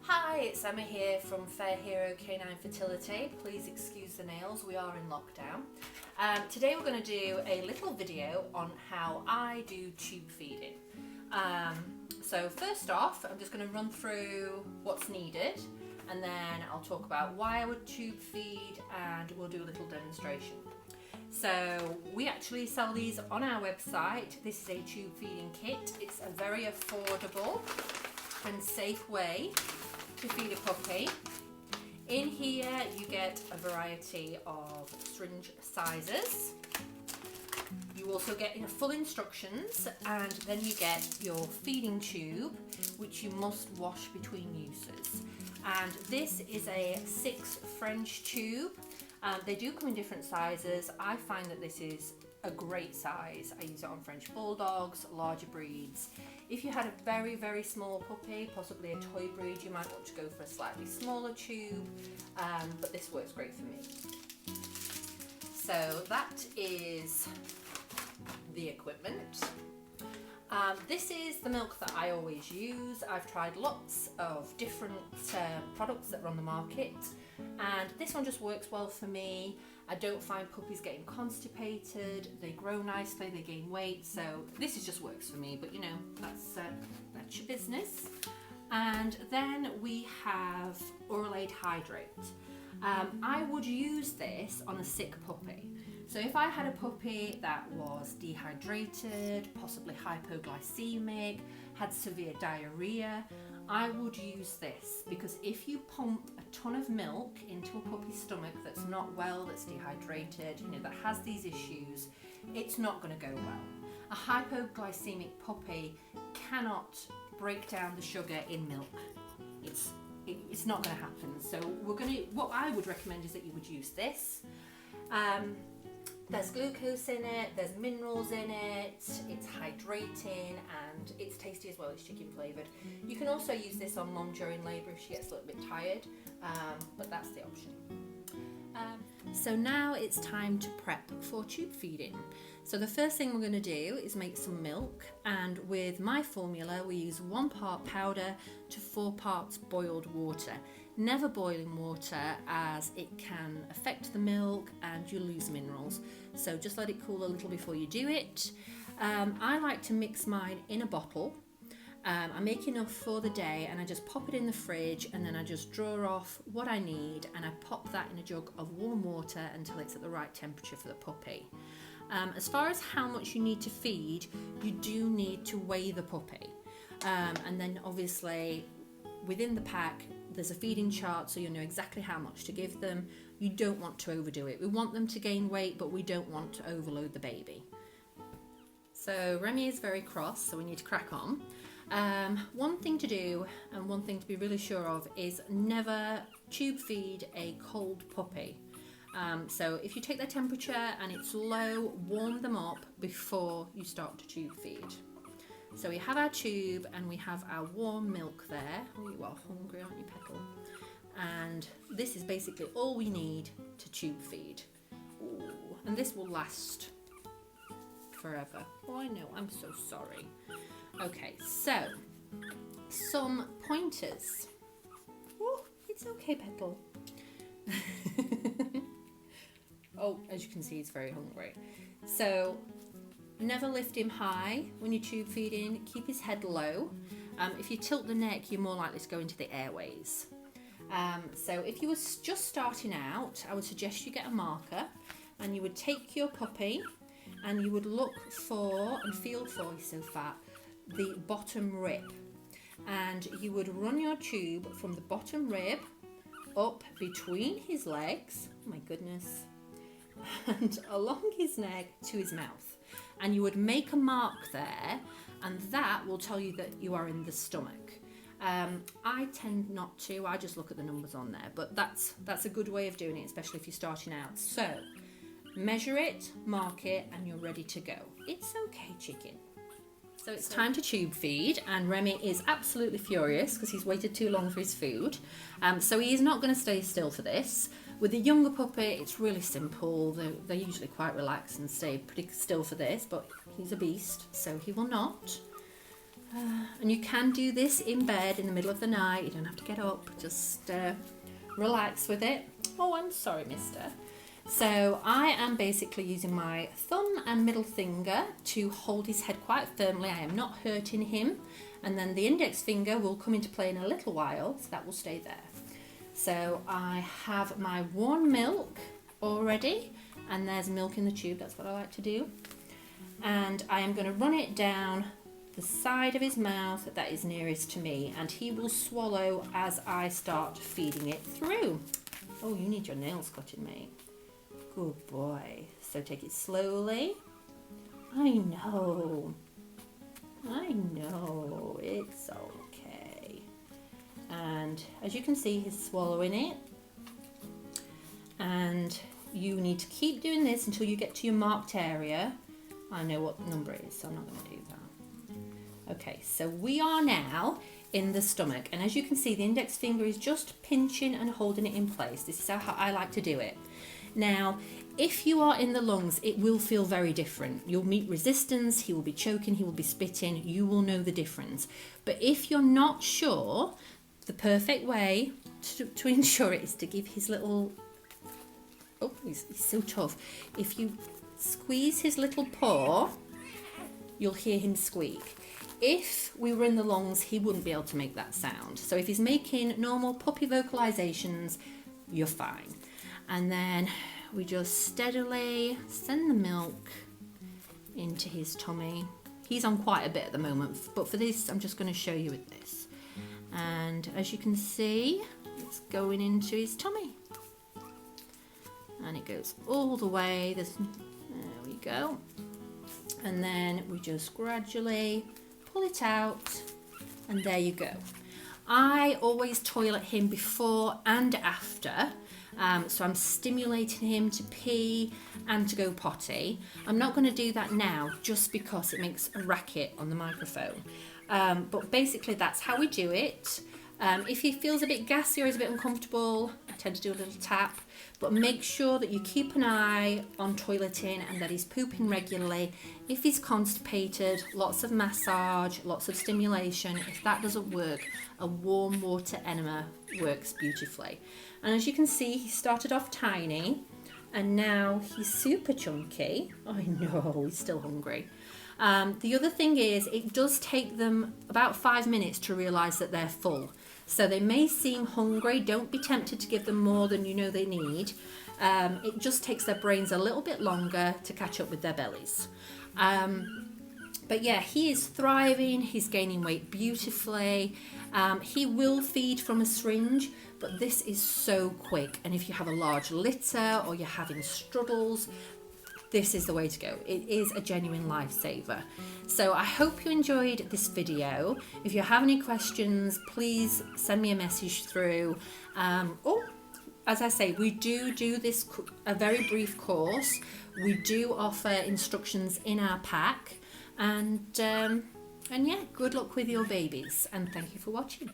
Hi, it's Emma here from Fair Hero Canine Fertility. Please excuse the nails, we are in lockdown. Today we're going to do a little video on how I do tube feeding. So first off, I'm just going to run through what's needed, and then I'll talk about why I would tube feed, and we'll do a little demonstration. So we actually sell these on our website. This is a tube feeding kit. It's a very affordable and safe way to feed a puppy. In here you get a variety of syringe sizes. You also get full instructions, and then you get your feeding tube, which you must wash between uses. And this is a 6 French tube. They do come in different sizes. I find that this is a great size. I use it on French bulldogs, larger breeds. If you had a very, very small puppy, possibly a toy breed, you might want to go for a slightly smaller tube, but this works great for me. So that is the equipment. This is the milk that I always use. I've tried lots of different products that are on the market, and this one just works well for me. I don't find puppies getting constipated, they grow nicely, they gain weight, so this just works for me, but you know, that's your business. And then we have Oralade Hydrate. I would use this on a sick puppy. So if I had a puppy that was dehydrated, possibly hypoglycemic, had severe diarrhea, I would use this, because if you pump a ton of milk into a puppy's stomach that's not well, that's dehydrated, you know, that has these issues, it's not going to go well. A hypoglycemic puppy cannot break down the sugar in milk. It's not going to happen. So what I would recommend is that you would use this. There's glucose in it, there's minerals in it, it's hydrating, and it's tasty as well. It's chicken flavoured. You can also use this on mum during labour if she gets a little bit tired, but that's the option. So now it's time to prep for tube feeding. So the first thing we're going to do is make some milk, and with my formula we use 1 part powder to 4 parts boiled water. Never boiling water, as it can affect the milk and you lose minerals. So just let it cool a little before you do it. I like to mix mine in a bottle. I make enough for the day and I just pop it in the fridge, and then I just draw off what I need and I pop that in a jug of warm water until it's at the right temperature for the puppy. As far as how much you need to feed, you do need to weigh the puppy. And then obviously within the pack there's a feeding chart, so you'll know exactly how much to give them. You don't want to overdo it. We want them to gain weight, but we don't want to overload the baby. So Remy is very cross, so we need to crack on. One thing to do, and one thing to be really sure of, is never tube feed a cold puppy. So if you take their temperature and it's low, warm them up before you start to tube feed. So we have our tube and we have our warm milk there. Oh, you are hungry, aren't you, Petal? And this is basically all we need to tube feed. Ooh, and this will last forever. Oh, I know, I'm so sorry. Okay, so some pointers. Oh, it's okay, Petal. Oh, as you can see, he's very hungry. So never lift him high when you're tube feeding. Keep his head low. If you tilt the neck, you're more likely to go into the airways. So if you were just starting out, I would suggest you get a marker and you would take your puppy and you would look for and feel for, he's so fat, the bottom rib. And you would run your tube from the bottom rib up between his legs, oh my goodness, and along his neck to his mouth. And you would make a mark there, and that will tell you that you are in the stomach. I tend not to, I just look at the numbers on there, but that's a good way of doing it, especially if you're starting out. So measure it, mark it, and you're ready to go. It's okay, chicken. So it's time to tube feed, and Remy is absolutely furious because he's waited too long for his food. So he is not going to stay still for this. With a younger puppy, it's really simple. They're usually quite relaxed and stay pretty still for this, but he's a beast, so he will not. And you can do this in bed in the middle of the night. You don't have to get up, just relax with it. Oh, I'm sorry, mister. So I am basically using my thumb and middle finger to hold his head quite firmly. I am not hurting him. And then the index finger will come into play in a little while, so that will stay there. So I have my warm milk already, and there's milk in the tube, that's what I like to do. And I am going to run it down the side of his mouth that is nearest to me, and he will swallow as I start feeding it through. Oh, you need your nails cutting, mate. Good boy. So take it slowly. I know, it's okay. And as you can see, he's swallowing it. And you need to keep doing this until you get to your marked area. I know what the number is, so I'm not going to do that. Okay, so we are now in the stomach, and as you can see, the index finger is just pinching and holding it in place. This is how I like to do it. Now, if you are in the lungs, it will feel very different. You'll meet resistance, he will be choking, he will be spitting, you will know the difference. But if you're not sure, the perfect way to ensure it is to give his little, oh, he's so tough. If you squeeze his little paw, you'll hear him squeak. If we were in the lungs, he wouldn't be able to make that sound. So if he's making normal puppy vocalizations, you're fine. And then we just steadily send the milk into his tummy. He's on quite a bit at the moment, but for this, I'm just going to show you with this. And as you can see, it's going into his tummy. And it goes all the way. There we go. And then we just gradually pull it out, and there you go. I always toilet him before and after, so I'm stimulating him to pee and to go potty. I'm not going to do that now just because it makes a racket on the microphone, but basically that's how we do it. If he feels a bit gassy or is a bit uncomfortable, I tend to do a little tap, but make sure that you keep an eye on toileting and that he's pooping regularly. If he's constipated, lots of massage, lots of stimulation. If that doesn't work, a warm water enema works beautifully. And as you can see, he started off tiny and now he's super chunky. I know, he's still hungry. The other thing is, it does take them about 5 minutes to realise that they're full. So they may seem hungry. Don't be tempted to give them more than you know they need. It just takes their brains a little bit longer to catch up with their bellies. But yeah, he is thriving. He's gaining weight beautifully. He will feed from a syringe, but this is so quick. And if you have a large litter or you're having struggles, this is the way to go. It is a genuine lifesaver. So I hope you enjoyed this video. If you have any questions, please send me a message through. Or, as I say, we do this a very brief course. We do offer instructions in our pack. And yeah, good luck with your babies. And thank you for watching.